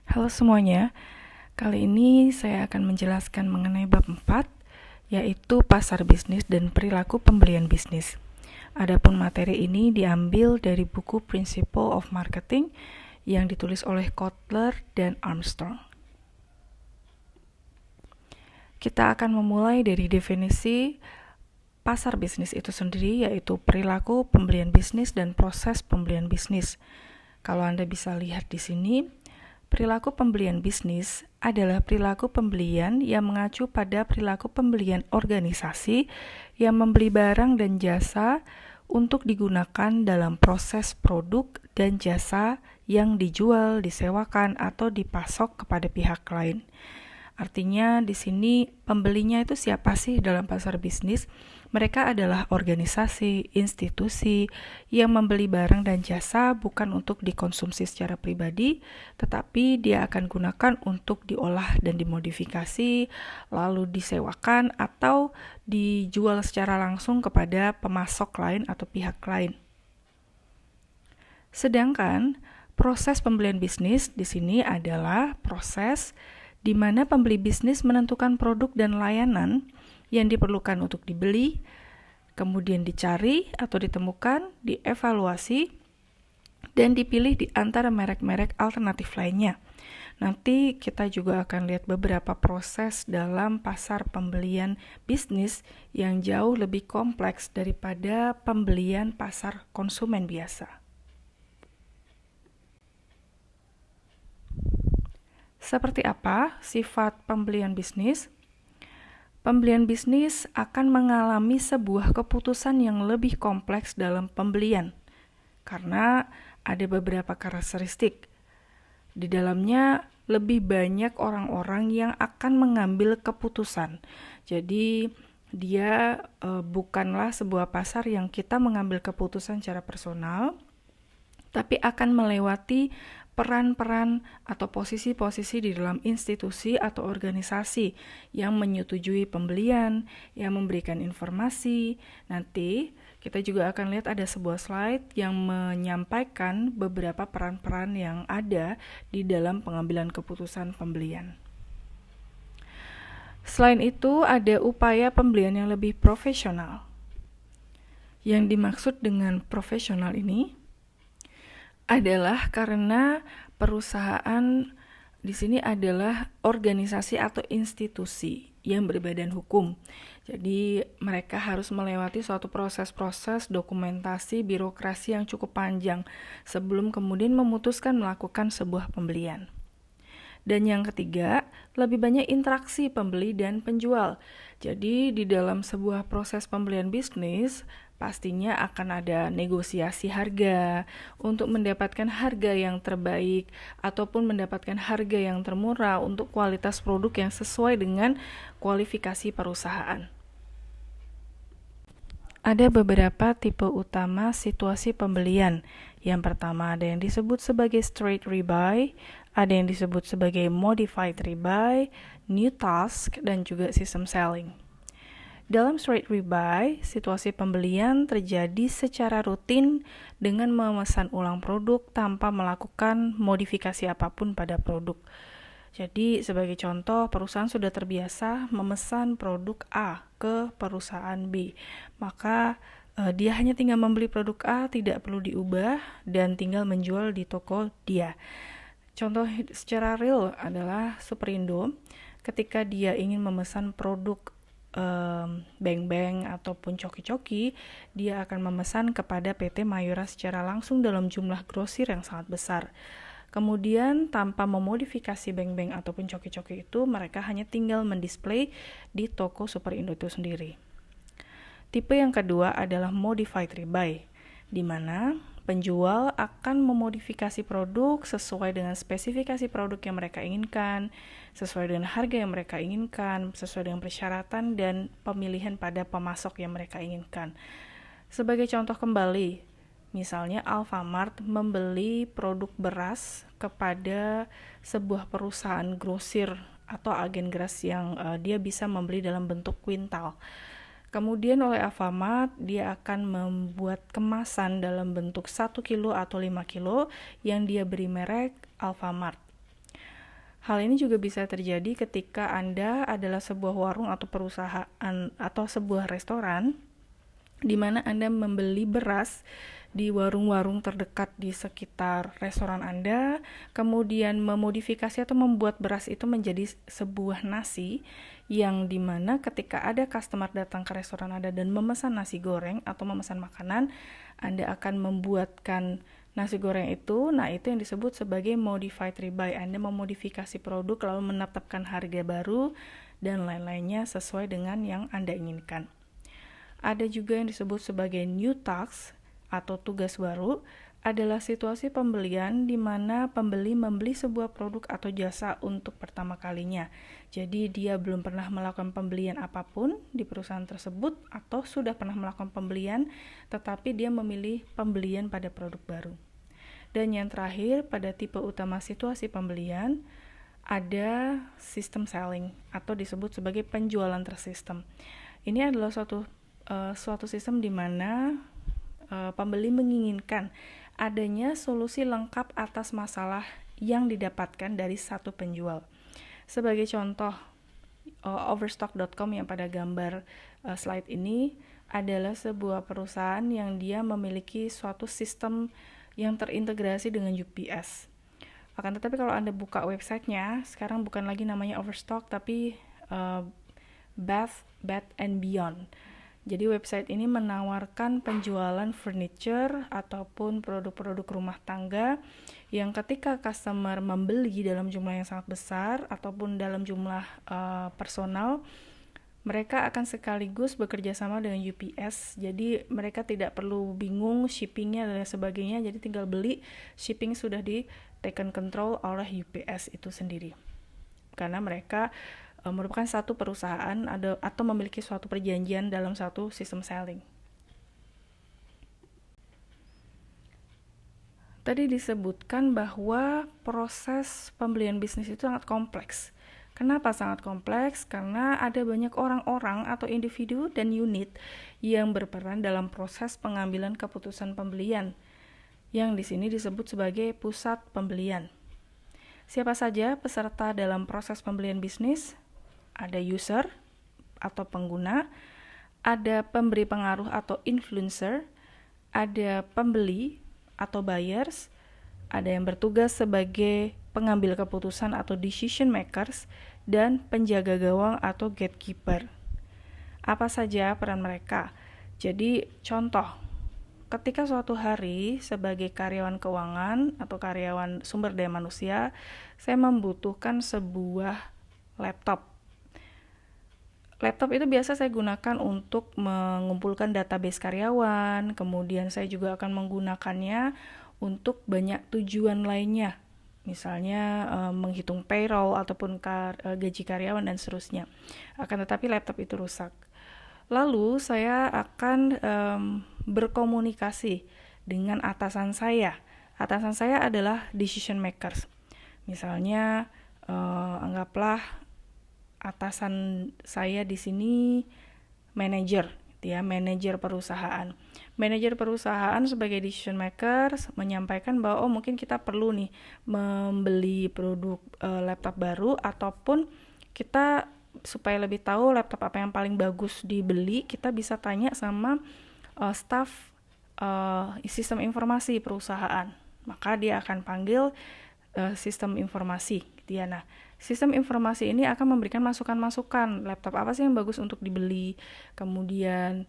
Halo semuanya, kali ini saya akan menjelaskan mengenai bab 4, yaitu pasar bisnis dan perilaku pembelian bisnis. Adapun materi ini diambil dari buku Principle of Marketing yang ditulis oleh Kotler dan Armstrong. Kita akan memulai dari definisi pasar bisnis itu sendiri, yaitu perilaku pembelian bisnis dan proses pembelian bisnis. Kalau Anda bisa lihat di sini, perilaku pembelian bisnis adalah perilaku pembelian yang mengacu pada perilaku pembelian organisasi yang membeli barang dan jasa untuk digunakan dalam proses produk dan jasa yang dijual, disewakan, atau dipasok kepada pihak lain. Artinya di sini pembelinya itu siapa sih dalam pasar bisnis? Mereka adalah organisasi, institusi yang membeli barang dan jasa bukan untuk dikonsumsi secara pribadi, tetapi dia akan gunakan untuk diolah dan dimodifikasi, lalu disewakan atau dijual secara langsung kepada pemasok lain atau pihak lain. Sedangkan proses pembelian bisnis di sini adalah proses di mana pembeli bisnis menentukan produk dan layanan yang diperlukan untuk dibeli, kemudian dicari atau ditemukan, dievaluasi, dan dipilih di antara merek-merek alternatif lainnya. Nanti kita juga akan lihat beberapa proses dalam pasar pembelian bisnis yang jauh lebih kompleks daripada pembelian pasar konsumen biasa. Seperti apa sifat pembelian bisnis? Pembelian bisnis akan mengalami sebuah keputusan yang lebih kompleks dalam pembelian, karena ada beberapa karakteristik. Di dalamnya lebih banyak orang-orang yang akan mengambil keputusan. Jadi dia bukanlah sebuah pasar yang kita mengambil keputusan secara personal, tapi akan melewati peran-peran atau posisi-posisi di dalam institusi atau organisasi yang menyetujui pembelian, yang memberikan informasi. Nanti kita juga akan lihat ada sebuah slide yang menyampaikan beberapa peran-peran yang ada di dalam pengambilan keputusan pembelian. Selain itu, ada upaya pembelian yang lebih profesional. Yang dimaksud dengan profesional ini adalah karena perusahaan di sini adalah organisasi atau institusi yang berbadan hukum. Jadi mereka harus melewati suatu proses-proses dokumentasi birokrasi yang cukup panjang sebelum kemudian memutuskan melakukan sebuah pembelian. Dan yang ketiga, lebih banyak interaksi pembeli dan penjual. Jadi di dalam sebuah proses pembelian bisnis, pastinya akan ada negosiasi harga untuk mendapatkan harga yang terbaik ataupun mendapatkan harga yang termurah untuk kualitas produk yang sesuai dengan kualifikasi perusahaan. Ada beberapa tipe utama situasi pembelian. Yang pertama ada yang disebut sebagai straight rebuy, ada yang disebut sebagai modified rebuy, new task, dan juga system selling. Dalam straight rebuy, situasi pembelian terjadi secara rutin dengan memesan ulang produk tanpa melakukan modifikasi apapun pada produk. Jadi sebagai contoh, perusahaan sudah terbiasa memesan produk A ke perusahaan B. Maka dia hanya tinggal membeli produk A, tidak perlu diubah, dan tinggal menjual di toko dia. Contoh secara real adalah Superindo. Ketika dia ingin memesan produk beng-beng ataupun coki-coki, dia akan memesan kepada PT Mayora secara langsung dalam jumlah grosir yang sangat besar. Kemudian tanpa memodifikasi beng-beng ataupun coki-coki itu, mereka hanya tinggal mendisplay di toko Superindo itu sendiri. Tipe yang kedua adalah modified rebuy, di mana penjual akan memodifikasi produk sesuai dengan spesifikasi produk yang mereka inginkan, sesuai dengan harga yang mereka inginkan, sesuai dengan persyaratan dan pemilihan pada pemasok yang mereka inginkan. Sebagai contoh kembali, misalnya Alfamart membeli produk beras kepada sebuah perusahaan grosir atau agen beras yang dia bisa membeli dalam bentuk kuintal. Kemudian oleh Alfamart, dia akan membuat kemasan dalam bentuk 1 kilo atau 5 kilo yang dia beri merek Alfamart. Hal ini juga bisa terjadi ketika Anda adalah sebuah warung atau perusahaan atau sebuah restoran di mana Anda membeli beras di warung-warung terdekat di sekitar restoran Anda, kemudian memodifikasi atau membuat beras itu menjadi sebuah nasi yang dimana ketika ada customer datang ke restoran Anda dan memesan nasi goreng atau memesan makanan, Anda akan membuatkan nasi goreng itu, nah itu yang disebut sebagai modified ribeye. Anda memodifikasi produk lalu menetapkan harga baru dan lain-lainnya sesuai dengan yang Anda inginkan. Ada juga yang disebut sebagai new task atau tugas baru, adalah situasi pembelian di mana pembeli membeli sebuah produk atau jasa untuk pertama kalinya. Jadi dia belum pernah melakukan pembelian apapun di perusahaan tersebut atau sudah pernah melakukan pembelian, tetapi dia memilih pembelian pada produk baru. Dan yang terakhir, pada tipe utama situasi pembelian, ada system selling atau disebut sebagai penjualan tersistem. Ini adalah suatu sistem di mana pembeli menginginkan adanya solusi lengkap atas masalah yang didapatkan dari satu penjual. Sebagai contoh, Overstock.com yang pada gambar slide ini adalah sebuah perusahaan yang dia memiliki suatu sistem yang terintegrasi dengan UPS. Akan tetapi kalau Anda buka websitenya, sekarang bukan lagi namanya Overstock, tapi Bath and Beyond. Jadi website ini menawarkan penjualan furniture ataupun produk-produk rumah tangga yang ketika customer membeli dalam jumlah yang sangat besar ataupun dalam jumlah personal, mereka akan sekaligus bekerja sama dengan UPS. Jadi mereka tidak perlu bingung shippingnya dan sebagainya, jadi tinggal beli, shipping sudah di taken control oleh UPS itu sendiri. Karena mereka merupakan satu perusahaan atau memiliki suatu perjanjian dalam satu sistem selling. Tadi disebutkan bahwa proses pembelian bisnis itu sangat kompleks. Kenapa sangat kompleks? Karena ada banyak orang-orang atau individu dan unit yang berperan dalam proses pengambilan keputusan pembelian, yang di sini disebut sebagai pusat pembelian. Siapa saja peserta dalam proses pembelian bisnis? Ada user atau pengguna, ada pemberi pengaruh atau influencer, ada pembeli atau buyers, ada yang bertugas sebagai pengambil keputusan atau decision makers, dan penjaga gawang atau gatekeeper. Apa saja peran mereka? Jadi contoh, ketika suatu hari sebagai karyawan keuangan atau karyawan sumber daya manusia, saya membutuhkan sebuah laptop. Laptop itu biasa saya gunakan untuk mengumpulkan database karyawan, kemudian saya juga akan menggunakannya untuk banyak tujuan lainnya, misalnya menghitung payroll ataupun gaji karyawan dan seterusnya. Akan tetapi laptop itu rusak. Lalu saya akan berkomunikasi dengan atasan saya. Atasan saya adalah decision makers. Misalnya anggaplah atasan saya di sini manajer, manajer perusahaan. Manajer perusahaan sebagai decision maker menyampaikan bahwa mungkin kita perlu nih membeli produk laptop baru, ataupun kita supaya lebih tahu laptop apa yang paling bagus dibeli, kita bisa tanya sama staff sistem informasi perusahaan. Maka dia akan panggil sistem informasi. Nah, sistem informasi ini akan memberikan masukan-masukan, laptop apa sih yang bagus untuk dibeli, kemudian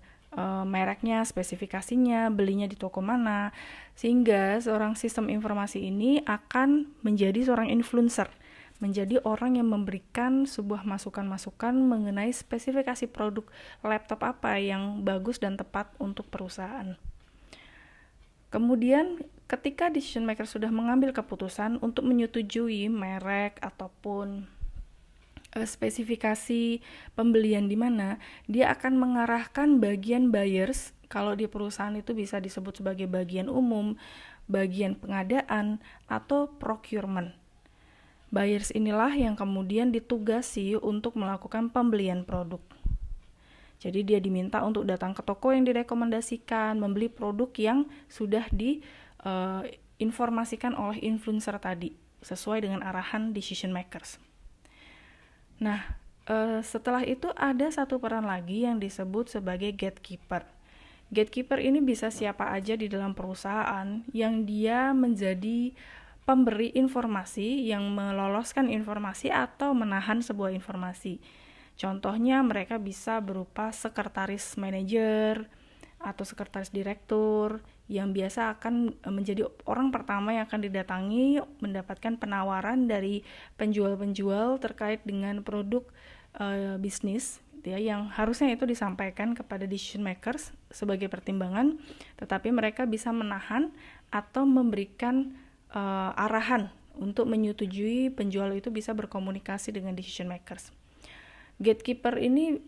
mereknya, spesifikasinya, belinya di toko mana, sehingga seorang sistem informasi ini akan menjadi seorang influencer, menjadi orang yang memberikan sebuah masukan-masukan mengenai spesifikasi produk laptop apa yang bagus dan tepat untuk perusahaan. Kemudian ketika decision maker sudah mengambil keputusan untuk menyetujui merek ataupun spesifikasi pembelian di mana, dia akan mengarahkan bagian buyers. Kalau di perusahaan itu bisa disebut sebagai bagian umum, bagian pengadaan, atau procurement. Buyers inilah yang kemudian ditugasi untuk melakukan pembelian produk. Jadi dia diminta untuk datang ke toko yang direkomendasikan, membeli produk yang sudah diinformasikan oleh influencer tadi. sesuai dengan arahan decision makers. Nah, setelah itu ada satu peran lagi yang disebut sebagai gatekeeper. Gatekeeper ini bisa siapa aja di dalam perusahaan yang dia menjadi pemberi informasi, yang meloloskan informasi atau menahan sebuah informasi. Contohnya mereka bisa berupa sekretaris manajer atau sekretaris direktur yang biasa akan menjadi orang pertama yang akan didatangi mendapatkan penawaran dari penjual-penjual terkait dengan produk bisnis ya, yang harusnya itu disampaikan kepada decision makers sebagai pertimbangan, tetapi mereka bisa menahan atau memberikan arahan untuk menyetujui penjual itu bisa berkomunikasi dengan decision makers. Gatekeeper ini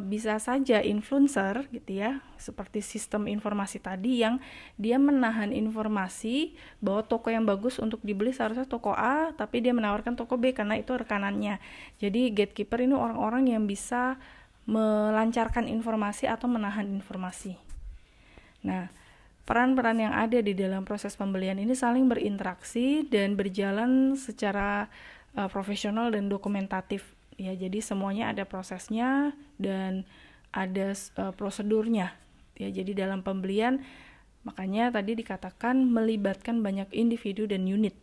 bisa saja influencer gitu ya, seperti sistem informasi tadi yang dia menahan informasi bahwa toko yang bagus untuk dibeli seharusnya toko A, tapi dia menawarkan toko B karena itu rekanannya. Jadi gatekeeper ini orang-orang yang bisa melancarkan informasi atau menahan informasi. Nah, peran-peran yang ada di dalam proses pembelian ini saling berinteraksi dan berjalan secara profesional dan dokumentatif. Ya, jadi semuanya ada prosesnya dan ada prosedurnya. Ya, jadi dalam pembelian makanya tadi dikatakan melibatkan banyak individu dan unit.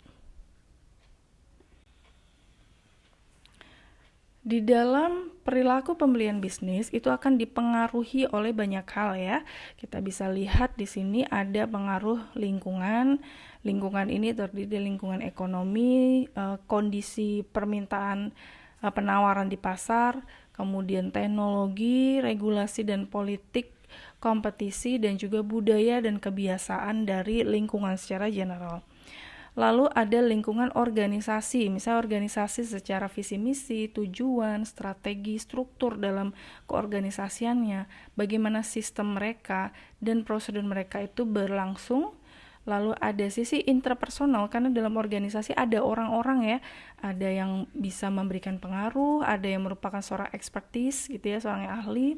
Di dalam perilaku pembelian bisnis itu akan dipengaruhi oleh banyak hal ya. Kita bisa lihat di sini ada pengaruh lingkungan. Lingkungan ini terdiri dari lingkungan ekonomi, kondisi permintaan penawaran di pasar, kemudian teknologi, regulasi dan politik, kompetisi, dan juga budaya dan kebiasaan dari lingkungan secara general. Lalu ada lingkungan organisasi, misalnya organisasi secara visi misi, tujuan, strategi, struktur dalam keorganisasiannya, bagaimana sistem mereka dan prosedur mereka itu berlangsung. Lalu ada sisi interpersonal, karena dalam organisasi ada orang-orang ya, ada yang bisa memberikan pengaruh, ada yang merupakan seorang expertise gitu ya, seorang yang ahli,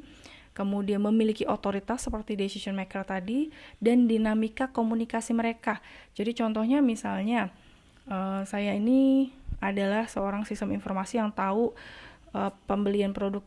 kemudian memiliki otoritas seperti decision maker tadi, dan dinamika komunikasi mereka. Jadi contohnya misalnya, saya ini adalah seorang sistem informasi yang tahu pembelian produk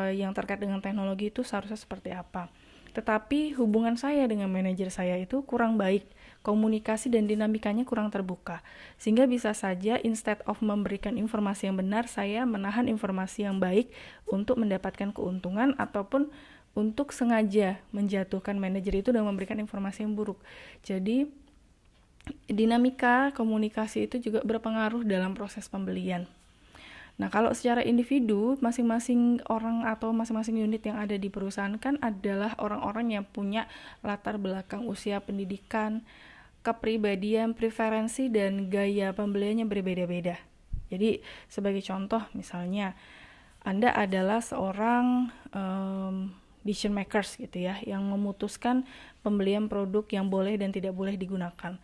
yang terkait dengan teknologi itu seharusnya seperti apa. Tetapi hubungan saya dengan manajer saya itu kurang baik, komunikasi dan dinamikanya kurang terbuka. Sehingga bisa saja instead of memberikan informasi yang benar, saya menahan informasi yang baik untuk mendapatkan keuntungan ataupun untuk sengaja menjatuhkan manajer itu dan memberikan informasi yang buruk. Jadi dinamika komunikasi itu juga berpengaruh dalam proses pembelian. Nah, kalau secara individu, masing-masing orang atau masing-masing unit yang ada di perusahaan kan adalah orang-orang yang punya latar belakang usia pendidikan, kepribadian, preferensi, dan gaya pembeliannya berbeda-beda. Jadi, sebagai contoh misalnya, Anda adalah seorang decision makers gitu ya, yang memutuskan pembelian produk yang boleh dan tidak boleh digunakan.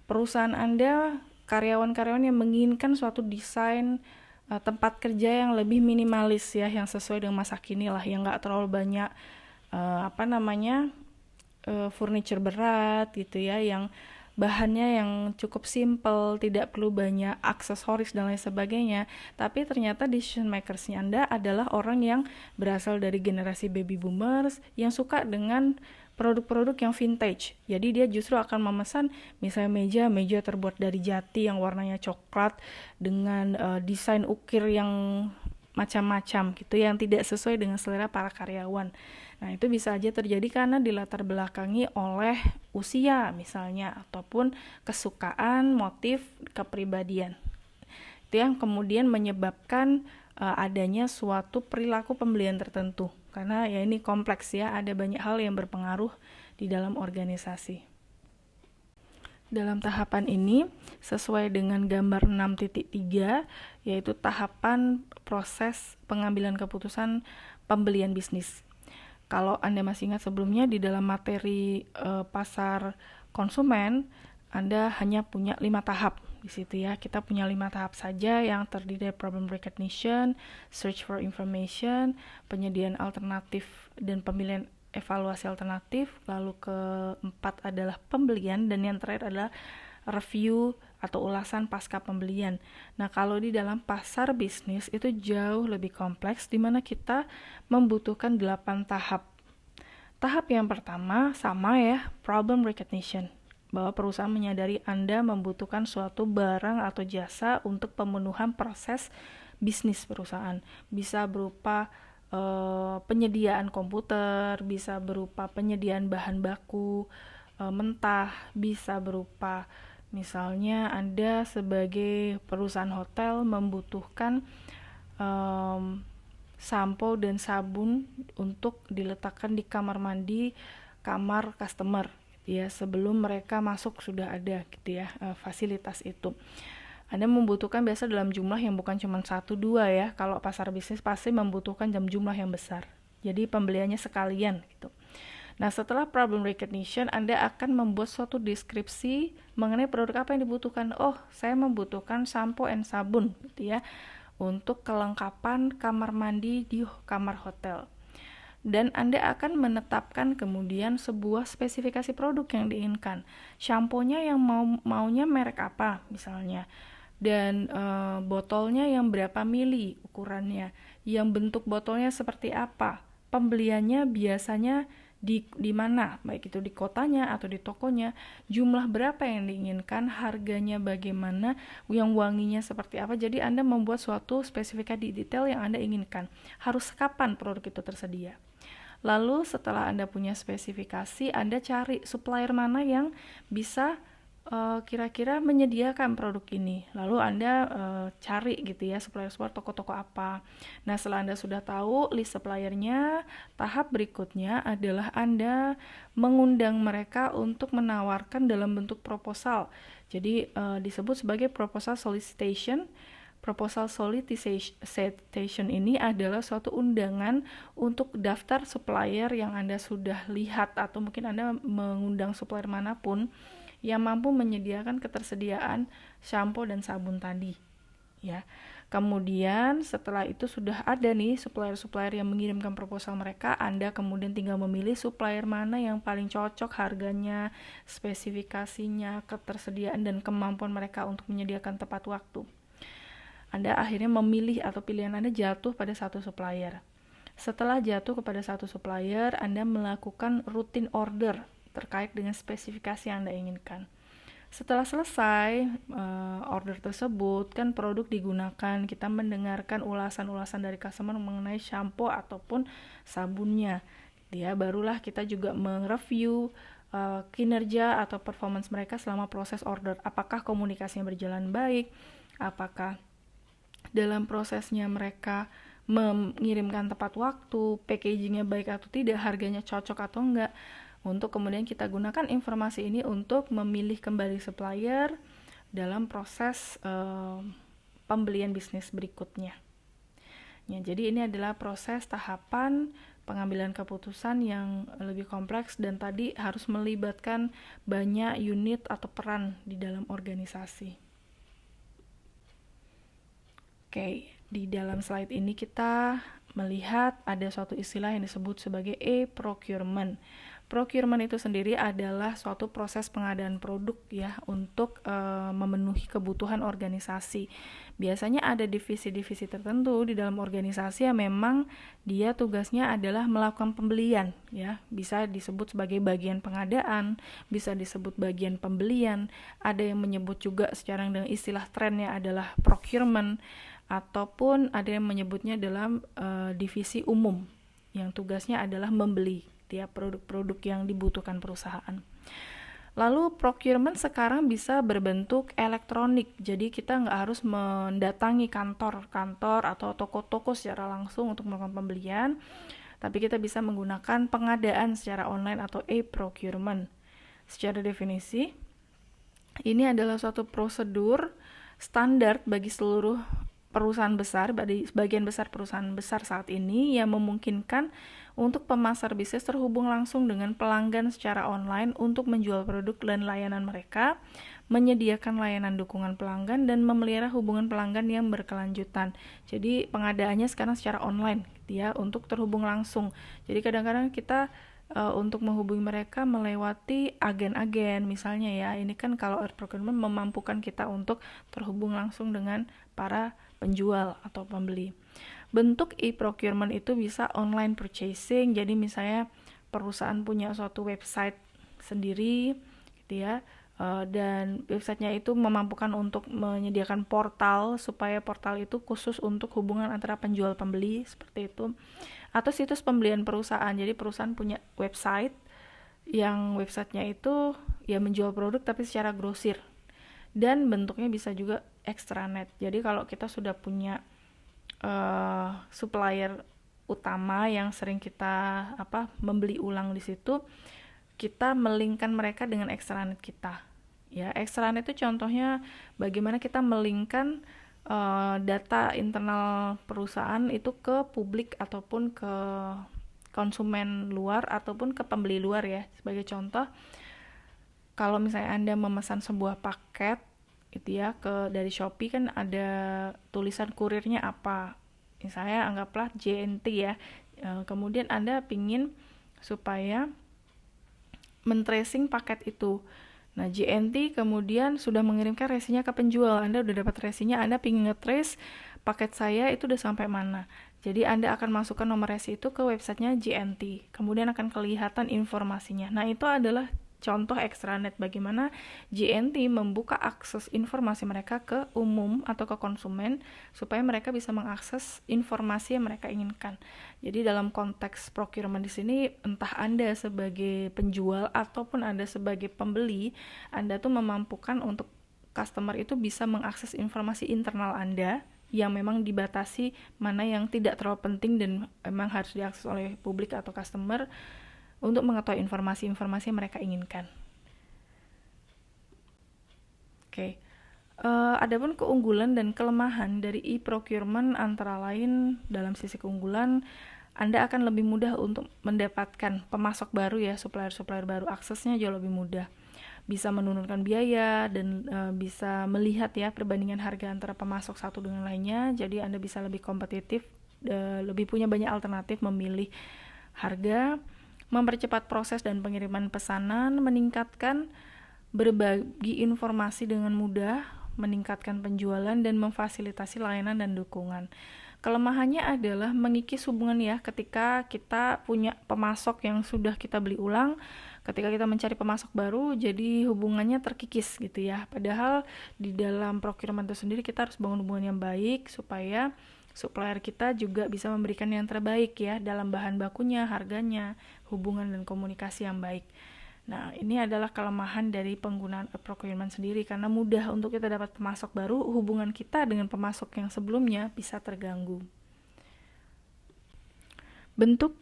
Perusahaan Anda, karyawan-karyawan yang menginginkan suatu desain tempat kerja yang lebih minimalis ya, yang sesuai dengan masa kini lah, yang nggak terlalu banyak furniture berat gitu ya, yang bahannya yang cukup simple, tidak perlu banyak aksesoris dan lain sebagainya. Tapi ternyata decision makersnya Anda adalah orang yang berasal dari generasi baby boomers yang suka dengan produk-produk yang vintage. Jadi dia justru akan memesan misalnya meja terbuat dari jati yang warnanya coklat dengan desain ukir yang macam-macam gitu, yang tidak sesuai dengan selera para karyawan. Nah, itu bisa aja terjadi karena dilatar belakangi oleh usia misalnya, ataupun kesukaan, motif, kepribadian. Itu yang kemudian menyebabkan adanya suatu perilaku pembelian tertentu. Karena ya ini kompleks ya, ada banyak hal yang berpengaruh di dalam organisasi. Dalam tahapan ini, sesuai dengan gambar 6.3, yaitu tahapan proses pengambilan keputusan pembelian bisnis. Kalau Anda masih ingat sebelumnya, di dalam materi pasar konsumen, Anda hanya punya 5 tahap di situ ya. Kita punya 5 tahap saja yang terdiri dari problem recognition, search for information, penyediaan alternatif dan pemilihan evaluasi alternatif, lalu keempat adalah pembelian, dan yang terakhir adalah review atau ulasan pasca pembelian. Nah, kalau di dalam pasar bisnis itu jauh lebih kompleks, di mana kita membutuhkan 8 tahap. Tahap yang pertama sama ya, problem recognition, bahwa perusahaan menyadari Anda membutuhkan suatu barang atau jasa untuk pemenuhan proses bisnis perusahaan. Bisa berupa penyediaan komputer, bisa berupa penyediaan bahan baku mentah, bisa berupa misalnya Anda sebagai perusahaan hotel membutuhkan sampo dan sabun untuk diletakkan di kamar mandi kamar customer ya, sebelum mereka masuk sudah ada gitu ya fasilitas itu. Anda membutuhkan biasa dalam jumlah yang bukan cuma 1-2 ya. Kalau pasar bisnis pasti membutuhkan dalam jumlah yang besar. Jadi pembeliannya sekalian gitu. Nah, setelah problem recognition, Anda akan membuat suatu deskripsi mengenai produk apa yang dibutuhkan. Oh, saya membutuhkan sampo and sabun gitu ya, untuk kelengkapan kamar mandi di kamar hotel. Dan Anda akan menetapkan kemudian sebuah spesifikasi produk yang diinginkan. Shamponya yang maunya merek apa misalnya. Dan botolnya yang berapa mili ukurannya. Yang bentuk botolnya seperti apa. Pembeliannya biasanya di mana, baik itu di kotanya atau di tokonya, jumlah berapa yang diinginkan, harganya bagaimana, yang wanginya seperti apa. Jadi Anda membuat suatu spesifikasi detail yang Anda inginkan. Harus kapan produk itu tersedia. Lalu setelah Anda punya spesifikasi, Anda cari supplier mana yang bisa kira-kira menyediakan produk ini. Lalu Anda cari gitu ya supplier-supplier toko-toko apa. Nah, setelah Anda sudah tahu list suppliernya, tahap berikutnya adalah Anda mengundang mereka untuk menawarkan dalam bentuk proposal. Jadi disebut sebagai proposal solicitation. Proposal solicitation ini adalah suatu undangan untuk daftar supplier yang Anda sudah lihat, atau mungkin Anda mengundang supplier manapun yang mampu menyediakan ketersediaan sampo dan sabun tadi ya. Kemudian setelah itu sudah ada nih supplier-supplier yang mengirimkan proposal mereka, Anda kemudian tinggal memilih supplier mana yang paling cocok harganya, spesifikasinya, ketersediaan dan kemampuan mereka untuk menyediakan tepat waktu. Anda akhirnya memilih atau pilihan Anda jatuh pada satu supplier. Setelah jatuh kepada satu supplier, Anda melakukan routine order terkait dengan spesifikasi yang Anda inginkan. Setelah selesai order tersebut, kan produk digunakan, kita mendengarkan ulasan-ulasan dari customer mengenai shampoo ataupun sabunnya. Ya, barulah kita juga mereview kinerja atau performance mereka selama proses order. Apakah komunikasinya berjalan baik? Apakah dalam prosesnya mereka mengirimkan tepat waktu, packagingnya baik atau tidak, harganya cocok atau enggak. Untuk kemudian kita gunakan informasi ini untuk memilih kembali supplier dalam proses pembelian bisnis berikutnya. Ya, jadi ini adalah proses tahapan pengambilan keputusan yang lebih kompleks dan tadi harus melibatkan banyak unit atau peran di dalam organisasi. Oke, di dalam slide ini kita melihat ada suatu istilah yang disebut sebagai e-procurement. Procurement itu sendiri adalah suatu proses pengadaan produk ya untuk memenuhi kebutuhan organisasi. Biasanya ada divisi-divisi tertentu di dalam organisasi yang memang dia tugasnya adalah melakukan pembelian ya. Bisa disebut sebagai bagian pengadaan, bisa disebut bagian pembelian. Ada yang menyebut juga secara dengan istilah trennya adalah procurement, ataupun ada yang menyebutnya dalam divisi umum yang tugasnya adalah membeli ya produk-produk yang dibutuhkan perusahaan. Lalu procurement sekarang bisa berbentuk elektronik, jadi kita nggak harus mendatangi kantor-kantor atau toko-toko secara langsung untuk melakukan pembelian, tapi kita bisa menggunakan pengadaan secara online atau e-procurement. Secara definisi, ini adalah suatu prosedur standar bagi seluruh perusahaan besar, bagi sebagian besar perusahaan besar saat ini yang memungkinkan untuk pemasar bisnis terhubung langsung dengan pelanggan secara online untuk menjual produk dan layanan mereka, menyediakan layanan dukungan pelanggan, dan memelihara hubungan pelanggan yang berkelanjutan. Jadi pengadaannya sekarang secara online gitu ya, untuk terhubung langsung. Jadi kadang-kadang kita untuk menghubungi mereka melewati agen-agen misalnya ya. Ini kan kalau e-procurement memampukan kita untuk terhubung langsung dengan para penjual atau pembeli. Bentuk e-procurement itu bisa online purchasing, jadi misalnya perusahaan punya suatu website sendiri gitu ya, dan websitenya itu memampukan untuk menyediakan portal, supaya portal itu khusus untuk hubungan antara penjual pembeli seperti itu, atau situs pembelian perusahaan. Jadi perusahaan punya website yang websitenya itu ya menjual produk tapi secara grosir, dan bentuknya bisa juga extranet. Jadi kalau kita sudah punya supplier utama yang sering kita membeli ulang di situ, kita melingkan mereka dengan extranet kita. Ya, extranet itu contohnya bagaimana kita melingkan data internal perusahaan itu ke publik ataupun ke konsumen luar ataupun ke pembeli luar ya. Sebagai contoh, kalau misalnya Anda memesan sebuah paket itu ya dari Shopee, kan ada tulisan kurirnya apa. Misalnya anggaplah JNT ya. Kemudian Anda pingin supaya men-tracing paket itu. Nah, JNT kemudian sudah mengirimkan resinya ke penjual. Anda udah dapat resinya, Anda pingin nge-trace paket saya itu udah sampai mana. Jadi Anda akan masukkan nomor resi itu ke websitenya JNT. Kemudian akan kelihatan informasinya. Nah, itu adalah contoh extranet bagaimana JNT membuka akses informasi mereka ke umum atau ke konsumen supaya mereka bisa mengakses informasi yang mereka inginkan. Jadi dalam konteks procurement di sini, entah Anda sebagai penjual ataupun Anda sebagai pembeli, Anda tuh memampukan untuk customer itu bisa mengakses informasi internal Anda yang memang dibatasi, mana yang tidak terlalu penting dan memang harus diakses oleh publik atau customer, untuk mengetahui informasi-informasi yang mereka inginkan. Oke. Adapun keunggulan dan kelemahan dari e-procurement antara lain, dalam sisi keunggulan, Anda akan lebih mudah untuk mendapatkan pemasok baru ya, supplier-supplier baru, aksesnya jauh lebih mudah. Bisa menurunkan biaya dan bisa melihat ya perbandingan harga antara pemasok satu dengan lainnya. Jadi Anda bisa lebih kompetitif, lebih punya banyak alternatif memilih harga, mempercepat proses dan pengiriman pesanan, meningkatkan berbagi informasi dengan mudah, meningkatkan penjualan, dan memfasilitasi layanan dan dukungan. Kelemahannya adalah mengikis hubungan ya, ketika kita punya pemasok yang sudah kita beli ulang, ketika kita mencari pemasok baru, jadi hubungannya terkikis gitu ya. Padahal di dalam procurement itu sendiri kita harus bangun hubungan yang baik supaya supplier kita juga bisa memberikan yang terbaik ya, dalam bahan bakunya, harganya, hubungan dan komunikasi yang baik. Nah, ini adalah kelemahan dari penggunaan procurement sendiri, karena mudah untuk kita dapat pemasok baru, hubungan kita dengan pemasok yang sebelumnya bisa terganggu. Bentuk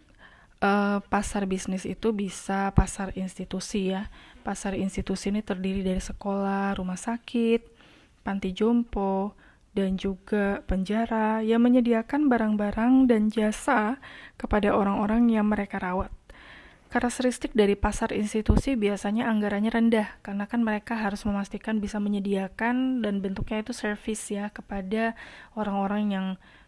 pasar bisnis itu bisa pasar institusi ya. Pasar institusi ini terdiri dari sekolah, rumah sakit, panti jompo, dan juga penjara yang menyediakan barang-barang dan jasa kepada orang-orang yang mereka rawat. Karakteristik dari pasar institusi biasanya anggarannya rendah, karena kan mereka harus memastikan bisa menyediakan dan bentuknya itu service ya kepada orang-orang yang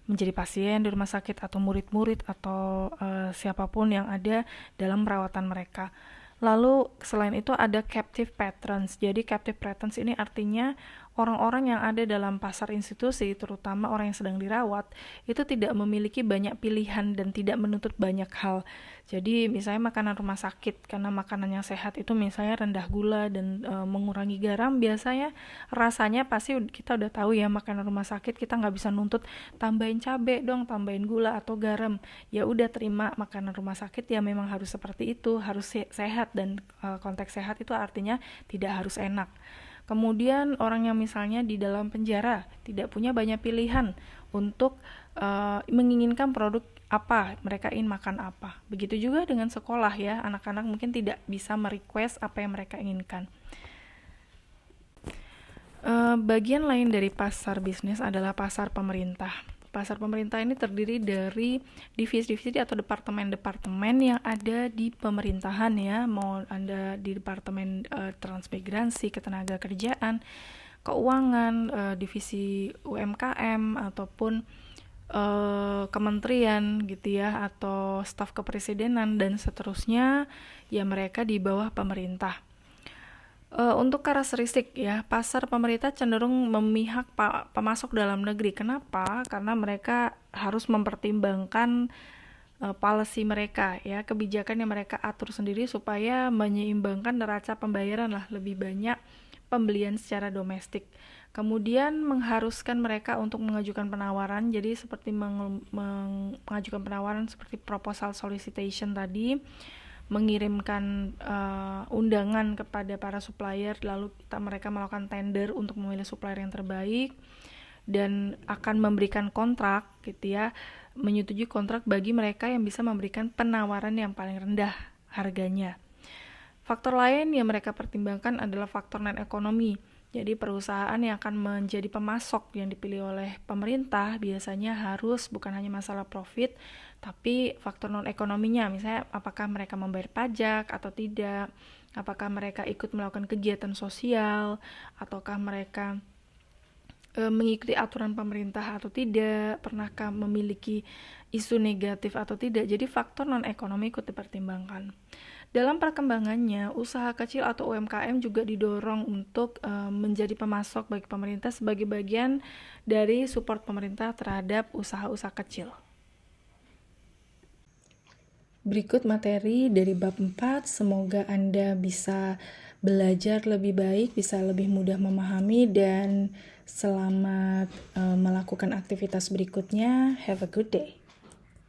menjadi pasien di rumah sakit atau murid-murid atau siapapun yang ada dalam perawatan mereka. Lalu selain itu ada captive patrons. Jadi captive patrons ini artinya orang-orang yang ada dalam pasar institusi, terutama orang yang sedang dirawat, itu tidak memiliki banyak pilihan dan tidak menuntut banyak hal. Jadi misalnya makanan rumah sakit, karena makanan yang sehat itu misalnya rendah gula dan mengurangi garam, biasanya rasanya pasti kita udah tahu ya, makanan rumah sakit kita nggak bisa nuntut tambahin cabai dong, tambahin gula atau garam. Ya udah, terima makanan rumah sakit ya memang harus seperti itu, harus sehat, dan konteks sehat itu artinya tidak harus enak. Kemudian orang yang misalnya di dalam penjara tidak punya banyak pilihan untuk menginginkan produk apa, mereka ingin makan apa. Begitu juga dengan sekolah ya, anak-anak mungkin tidak bisa merequest apa yang mereka inginkan. Bagian lain dari pasar bisnis adalah pasar pemerintah. Pasar pemerintah ini terdiri dari divisi-divisi atau departemen-departemen yang ada di pemerintahan ya, mau Anda di departemen transmigrasi, ketenagakerjaan, keuangan, divisi UMKM, ataupun kementerian gitu ya, atau staf kepresidenan dan seterusnya, ya mereka di bawah pemerintah. Untuk karakteristik ya, pasar pemerintah cenderung memihak pemasok dalam negeri. Kenapa? Karena mereka harus mempertimbangkan policy mereka ya, kebijakan yang mereka atur sendiri supaya menyeimbangkan neraca pembayaran lah, lebih banyak pembelian secara domestik. Kemudian mengharuskan mereka untuk mengajukan penawaran, jadi seperti mengajukan penawaran seperti proposal solicitation tadi, mengirimkan undangan kepada para supplier, lalu mereka melakukan tender untuk memilih supplier yang terbaik, dan akan memberikan kontrak gitu ya, menyetujui kontrak bagi mereka yang bisa memberikan penawaran yang paling rendah harganya. Faktor lain yang mereka pertimbangkan adalah faktor non-ekonomi. Jadi perusahaan yang akan menjadi pemasok yang dipilih oleh pemerintah biasanya harus bukan hanya masalah profit, tapi faktor non-ekonominya, misalnya apakah mereka membayar pajak atau tidak, apakah mereka ikut melakukan kegiatan sosial, ataukah mereka mengikuti aturan pemerintah atau tidak, pernahkah memiliki isu negatif atau tidak. Jadi faktor non-ekonomi ikut dipertimbangkan. Dalam perkembangannya, usaha kecil atau UMKM juga didorong untuk menjadi pemasok bagi pemerintah sebagai bagian dari support pemerintah terhadap usaha-usaha kecil. Berikut materi dari bab 4, semoga Anda bisa belajar lebih baik, bisa lebih mudah memahami, dan selamat melakukan aktivitas berikutnya. Have a good day.